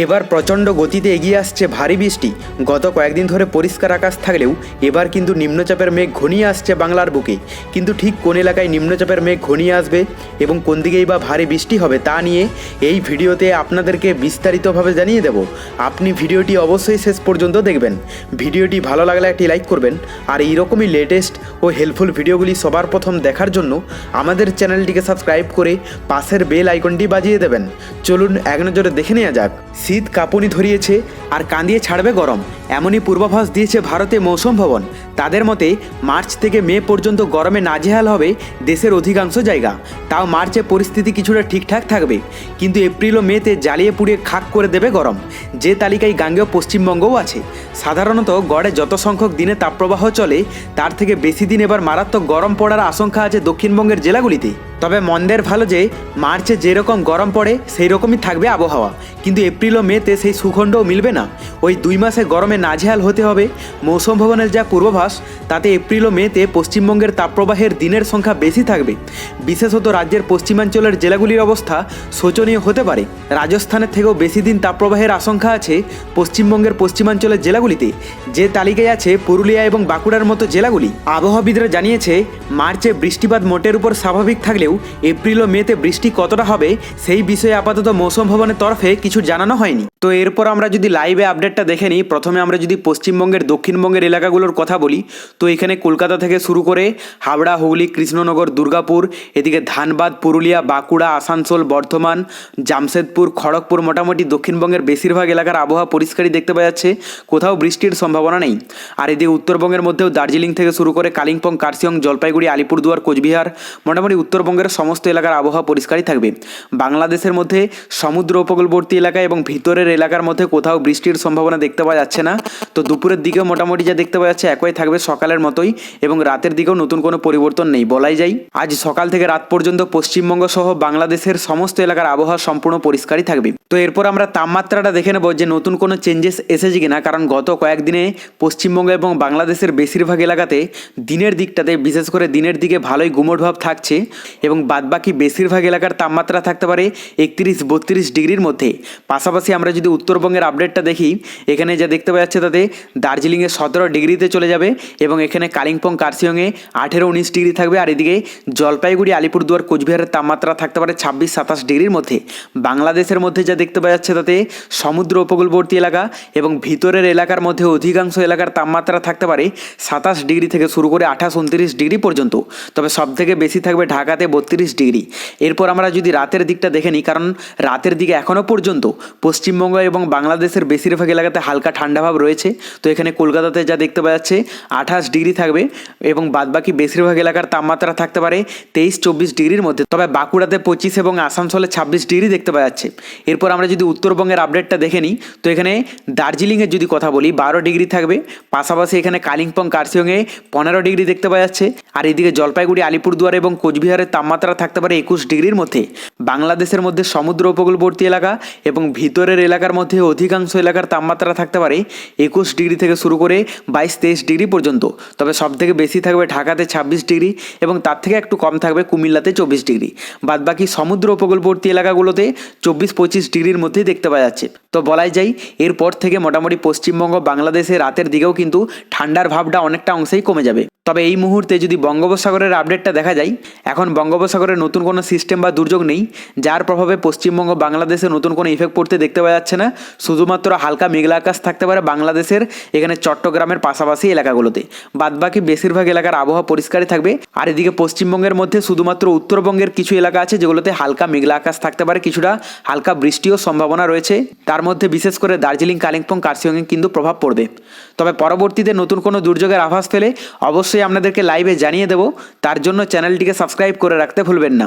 এবার প্রচণ্ড গতিতে এগিয়ে আসছে ভারী বৃষ্টি। গত কয়েকদিন ধরে পরিষ্কার আকাশ থাকলেও এবার কিন্তু নিম্নচাপের মেঘ ঘনিয়ে আসছে বাংলার বুকে। কিন্তু ঠিক কোন এলাকায় নিম্নচাপের মেঘ ঘনিয়ে আসবে এবং কোন দিকেই বা ভারী বৃষ্টি হবে তা নিয়ে এই ভিডিওতে আপনাদেরকে বিস্তারিতভাবে জানিয়ে দেব। আপনি ভিডিওটি অবশ্যই শেষ পর্যন্ত দেখবেন। ভিডিওটি ভালো লাগলে একটি লাইক করবেন, আর এইরকমই লেটেস্ট ও হেল্পফুল ভিডিওগুলি সবার প্রথম দেখার জন্য আমাদের চ্যানেলটিকে সাবস্ক্রাইব করে পাশের বেল আইকনটি বাজিয়ে দেবেন। চলুন এক নজরে দেখে নেওয়া যাক। শীত কাঁপুনি ধরিয়েছে আর কাঁদিয়ে ছাড়বে গরম, এমনই পূর্বাভাস দিয়েছে ভারতে মৌসুম ভবন। তাদের মতে মার্চ থেকে মে পর্যন্ত গরমে নাজেহাল হবে দেশের অধিকাংশ জায়গা। তাও মার্চে পরিস্থিতি কিছুটা ঠিকঠাক থাকবে, কিন্তু এপ্রিল ও মেতে জ্বালিয়ে পুড়িয়ে খাক করে দেবে গরম। যে তালিকায় গাঙ্গেয় পশ্চিমবঙ্গও আছে। সাধারণত গড়ে যত সংখ্যক দিনে তাপপ্রবাহ চলে তার থেকে বেশি দিন এবার মারাত্মক গরম পড়ার আশঙ্কা আছে দক্ষিণবঙ্গের জেলাগুলিতে। তবে মন্দের ভালো যে মার্চে যেরকম গরম পড়ে সেই রকমই থাকবে আবহাওয়া, কিন্তু এপ্রিল ও মেতে সেই সুখণ্ডও মিলবে না। ওই 2 মাসে গরমে নাজেহাল হতে হবে। মৌসুম ভবনের যা পূর্বাভাস তাতে এপ্রিল ও মেতে পশ্চিমবঙ্গের তাপপ্রবাহের দিনের সংখ্যা বেশি থাকবে। বিশেষত রাজ্যের পশ্চিমাঞ্চলের জেলাগুলির অবস্থা শোচনীয় হতে পারে। রাজস্থানের থেকেও বেশি দিন তাপপ্রবাহের আশঙ্কা আছে পশ্চিমবঙ্গের পশ্চিমাঞ্চলের জেলাগুলিতে। যে তালিকায় আছে পুরুলিয়া এবং বাঁকুড়ার মতো জেলাগুলি। আবহাওয়াবিদরা জানিয়েছে মার্চে বৃষ্টিপাত মোটের উপর স্বাভাবিক থাকলেও এপ্রিল ও মেতে বৃষ্টি কতটা হবে সেই বিষয়ে আপাতত মৌসুম ভবনের তরফে কিছু জানানো হয়নি। তো এরপর আমরা যদি লাইভে আপডেটটা দেখে নিই, প্রথমে আমরা যদি পশ্চিমবঙ্গের দক্ষিণবঙ্গের এলাকাগুলোর কথা বলি, তো এখানে কলকাতা থেকে শুরু করে হাওড়া, হুগলি, কৃষ্ণনগর, দুর্গাপুর, এদিকে ধানবাদ, পুরুলিয়া, বাঁকুড়া, আসানসোল, বর্ধমান, জামশেদপুর, খড়গপুর, মোটামুটি দক্ষিণবঙ্গের বেশিরভাগ এলাকার আবহাওয়া পরিষ্কারই দেখতে পাওয়া যাচ্ছে, কোথাও বৃষ্টির সম্ভাবনা নেই। আর এদিকে উত্তরবঙ্গের মধ্যেও দার্জিলিং থেকে শুরু করে কালিম্পং, কার্শিয়ং, জলপাইগুড়ি, আলিপুরদুয়ার, কোচবিহার, মোটামুটি উত্তরবঙ্গের সমস্ত এলাকার আবহাওয়া পরিষ্কারই থাকবে। বাংলাদেশের মধ্যে সমুদ্র উপকূলবর্তী এলাকা এবং ভিতরের এলাকার মধ্যে কোথাও বৃষ্টির সম্ভাবনা দেখতে পাওয়া যাচ্ছে না। তো দুপুরের দিকেও মোটামুটি যা দেখতে পাওয়া যাচ্ছে একই থাকবে সকালের মতোই, এবং রাতের দিকেও নতুন কোনো পরিবর্তন নেই বলাই যায়। আজ সকাল থেকে রাত পর্যন্ত পশ্চিমবঙ্গ সহ বাংলাদেশের সমস্ত এলাকার আবহাওয়া সম্পূর্ণ পরিষ্কারই থাকবে। তো এরপর আমরা তাপমাত্রাটা দেখে নেব যে নতুন কোনো চেঞ্জেস এসেছে কিনা, কারণ গত কয়েকদিনে পশ্চিমবঙ্গ এবং বাংলাদেশের বেশিরভাগ এলাকাতে দিনের দিকটাতে, বিশেষ করে দিনের দিকে ভালোই গুমোট ভাব থাকছে, এবং বাদবাকি বেশিরভাগ এলাকার তাপমাত্রা থাকতে পারে 31-32 ডিগ্রির মধ্যে। পাশাপাশি আমরা যদি উত্তরবঙ্গের আপডেটটা দেখি, এখানে যা দেখতে পাওয়া যাচ্ছে তাতে দার্জিলিংয়ে 17 ডিগ্রিতে চলে যাবে, এবং এখানে কালিম্পং, কার্শিয়ংয়ে 18-19 ডিগ্রি থাকবে। আর এদিকে জলপাইগুড়ি, আলিপুরদুয়ার, কোচবিহারের তাপমাত্রা থাকতে পারে 26-27 ডিগ্রির মধ্যে। বাংলাদেশের মধ্যে যা দেখতে পাওয়া যাচ্ছে তাতে সমুদ্র উপকূলবর্তী এলাকা এবং ভিতরের এলাকার মধ্যে অধিকাংশ এলাকার তাপমাত্রা থাকতে পারে 27 ডিগ্রি থেকে শুরু করে 28-29 ডিগ্রি পর্যন্ত। তবে সব থেকে বেশি থাকবে ঢাকাতে 32 ডিগ্রি। এরপর আমরা যদি রাতের দিকটা দেখে নিই, কারণ রাতের দিকে এখনও পর্যন্ত পশ্চিমবঙ্গ এবং বাংলাদেশের বেশিরভাগ এলাকাতে হালকা ঠান্ডা ভাব রয়েছে। তো এখানে কলকাতাতে যা দেখতে পাওয়া যাচ্ছে 28 ডিগ্রি থাকবে, এবং বাদবাকি বেশিরভাগ এলাকার তাপমাত্রা থাকতে পারে 23-24 ডিগ্রির মধ্যে। তবে বাঁকুড়াতে 25 এবং আসানসোলে 26 ডিগ্রি দেখতে পাওয়া যাচ্ছে। এরপর আমরা যদি উত্তরবঙ্গের আপডেটটা দেখে নিই, তো এখানে দার্জিলিংয়ের যদি কথা বলি 12 ডিগ্রি থাকবে। পাশাপাশি এখানে কালিম্পং, কার্শিয়ংয়ে 15 ডিগ্রি দেখতে পাওয়া যাচ্ছে। আর এদিকে জলপাইগুড়ি, আলিপুরদুয়ার এবং কোচবিহারের তাপমাত্রা থাকতে পারে 21 ডিগ্রির মধ্যে। বাংলাদেশের মধ্যে সমুদ্র উপকূলবর্তী এলাকা এবং ভিতরের এলাকার মধ্যে অধিকাংশ এলাকার তাপমাত্রা থাকতে পারে 21 ডিগ্রি থেকে শুরু করে 22-23 ডিগ্রি পর্যন্ত। তবে সব থেকে বেশি থাকবে ঢাকাতে 26 ডিগ্রি, এবং তার থেকে একটু কম থাকবে কুমিল্লাতে 24 ডিগ্রি। বাদবাকি সমুদ্র উপকূলবর্তী এলাকাগুলোতে 24-25 ডিগ্রির মধ্যেই দেখতে পাওয়া যাচ্ছে। তো বলাই যায় এরপর থেকে মোটামুটি পশ্চিমবঙ্গ, বাংলাদেশে রাতের দিকেও কিন্তু ঠান্ডার ভাবটা অনেকটা অংশেই কমে যাবে। তবে এই মুহূর্তে যদি বঙ্গোপসাগরের আপডেটটা দেখা যায়, এখন বঙ্গোপসাগরে নতুন কোনো সিস্টেম বা দুর্যোগ নেই, যার প্রভাবে পশ্চিমবঙ্গ, বাংলাদেশে নতুন কোনো ইফেক্ট পড়তে দেখতে পাওয়া যাচ্ছে না। শুধুমাত্র হালকা মেঘলা আকাশ থাকতে পারে বাংলাদেশের এখানে চট্টগ্রামের পাশাপাশি এলাকাগুলোতে। বাদবাকি বেশিরভাগ এলাকার আবহাওয়া পরিষ্কারই থাকবে। আর এদিকে পশ্চিমবঙ্গের মধ্যে শুধুমাত্র উত্তরবঙ্গের কিছু এলাকা আছে যেগুলোতে হালকা মেঘলা আকাশ থাকতে পারে, কিছুটা হালকা বৃষ্টিও সম্ভাবনা রয়েছে। তার মধ্যে বিশেষ করে দার্জিলিং, কালিম্পং, কার্শিয়ংয়ে কিন্তু প্রভাব পড়বে। তবে পরবর্তীতে নতুন কোনো দুর্যোগের আভাস পেলে অবশ্যই আপনাদেরকে লাইভে জানিয়ে দেব। তার জন্য চ্যানেলটিকে সাবস্ক্রাইব করে রাখতে ভুলবেন না।